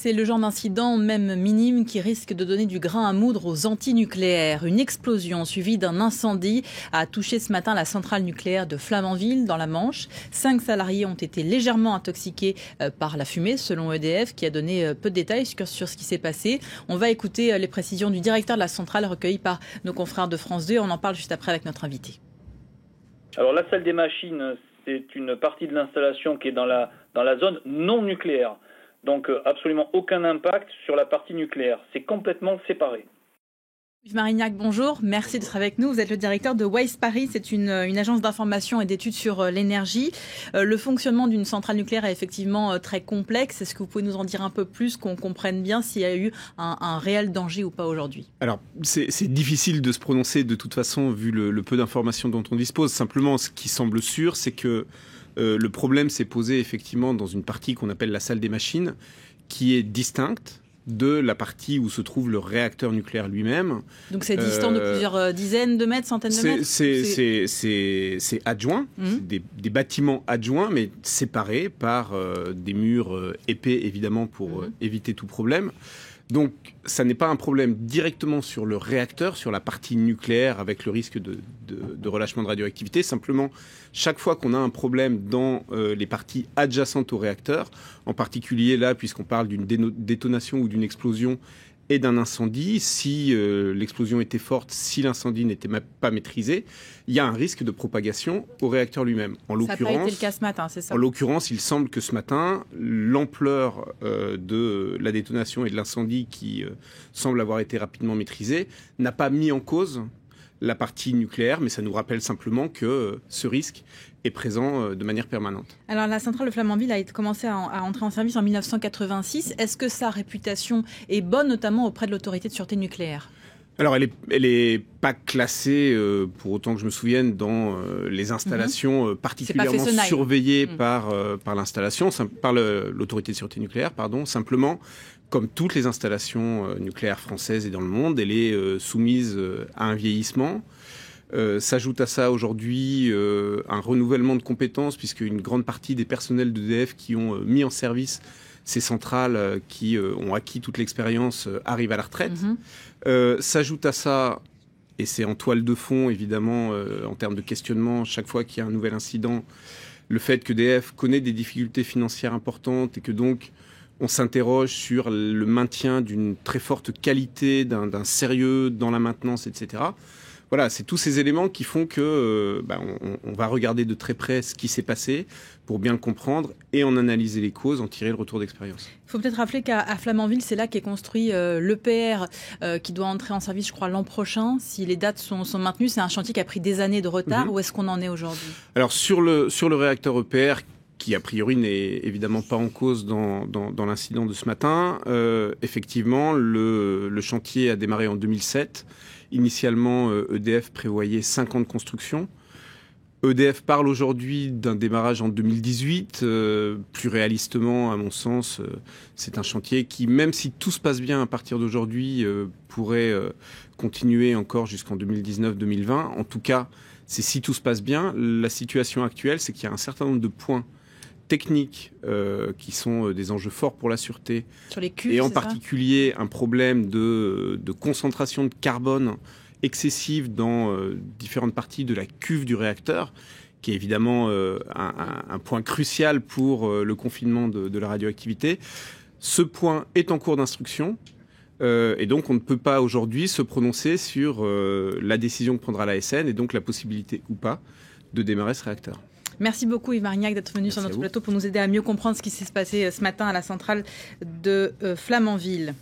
C'est le genre d'incident, même minime, qui risque de donner du grain à moudre aux antinucléaires. Une explosion suivie d'un incendie a touché ce matin la centrale nucléaire de Flamanville, dans la Manche. 5 salariés ont été légèrement intoxiqués par la fumée, selon EDF, qui a donné peu de détails sur ce qui s'est passé. On va écouter les précisions du directeur de la centrale recueillies par nos confrères de France 2. On en parle juste après avec notre invité. Alors la salle des machines, c'est une partie de l'installation qui est dans la zone non nucléaire. Donc absolument aucun impact sur la partie nucléaire. C'est complètement séparé. Yves Marignac, bonjour. Merci d'être avec nous. Vous êtes le directeur de Waste Paris. C'est une agence d'information et d'études sur l'énergie. Le fonctionnement d'une centrale nucléaire est effectivement très complexe. Est-ce que vous pouvez nous en dire un peu plus, qu'on comprenne bien s'il y a eu un réel danger ou pas aujourd'hui ? Alors, c'est difficile de se prononcer de toute façon, vu le peu d'informations dont on dispose. Simplement, ce qui semble sûr, c'est que le problème s'est posé effectivement dans une partie qu'on appelle la salle des machines, qui est distincte de la partie où se trouve le réacteur nucléaire lui-même. Donc c'est distant de plusieurs dizaines de mètres, centaines de mètres ? C'est adjoint, des bâtiments adjoints, mais séparés par des murs épais, évidemment, pour éviter tout problème. Donc, ça n'est pas un problème directement sur le réacteur, sur la partie nucléaire, avec le risque de relâchement de radioactivité. Simplement, chaque fois qu'on a un problème dans les parties adjacentes au réacteur, en particulier là, puisqu'on parle d'une détonation ou d'une explosion et d'un incendie, si l'explosion était forte, si l'incendie n'était pas maîtrisé, il y a un risque de propagation au réacteur lui-même. Ça n'a pas été le cas ce matin, c'est ça ? En l'occurrence, il semble que ce matin, l'ampleur de la détonation et de l'incendie qui semble avoir été rapidement maîtrisée n'a pas mis en cause la partie nucléaire, mais ça nous rappelle simplement que ce risque est présent de manière permanente. Alors la centrale de Flamanville a commencé à entrer en service en 1986. Est-ce que sa réputation est bonne, notamment auprès de l'autorité de sûreté nucléaire ? Alors, elle est pas classée, pour autant que je me souvienne, dans les installations particulièrement surveillées par l'installation, par l'autorité de sûreté nucléaire, pardon. Simplement, comme toutes les installations nucléaires françaises et dans le monde, elle est soumise à un vieillissement. S'ajoute à ça aujourd'hui un renouvellement de compétences, puisque une grande partie des personnels d'EDF qui ont mis en service ces centrales qui ont acquis toute l'expérience arrivent à la retraite. S'ajoute à ça, et c'est en toile de fond évidemment en termes de questionnement, chaque fois qu'il y a un nouvel incident, le fait que EDF connaît des difficultés financières importantes et que donc on s'interroge sur le maintien d'une très forte qualité, d'un sérieux dans la maintenance, etc. Voilà, c'est tous ces éléments qui font que on va regarder de très près ce qui s'est passé pour bien le comprendre et en analyser les causes, en tirer le retour d'expérience. Il faut peut-être rappeler qu'à Flamanville, c'est là qu'est construit l'EPR qui doit entrer en service, je crois, l'an prochain. Si les dates sont maintenues, c'est un chantier qui a pris des années de retard. Où est-ce qu'on en est aujourd'hui ? Alors sur le réacteur EPR, qui a priori n'est évidemment pas en cause dans l'incident de ce matin, effectivement, le chantier a démarré en 2007. Initialement, EDF prévoyait 5 ans de construction. EDF parle aujourd'hui d'un démarrage en 2018. Plus réalistement, à mon sens, c'est un chantier qui, même si tout se passe bien à partir d'aujourd'hui, pourrait continuer encore jusqu'en 2019-2020. En tout cas, c'est si tout se passe bien. La situation actuelle, c'est qu'il y a un certain nombre de points techniques qui sont des enjeux forts pour la sûreté, sur les cuves, et en particulier un problème de concentration de carbone excessive dans différentes parties de la cuve du réacteur, qui est évidemment un point crucial pour le confinement de la radioactivité. Ce point est en cours d'instruction et donc on ne peut pas aujourd'hui se prononcer sur la décision que prendra l'ASN et donc la possibilité ou pas de démarrer ce réacteur. Merci beaucoup Yves Marignac d'être venu sur notre plateau pour nous aider à mieux comprendre ce qui s'est passé ce matin à la centrale de Flamanville.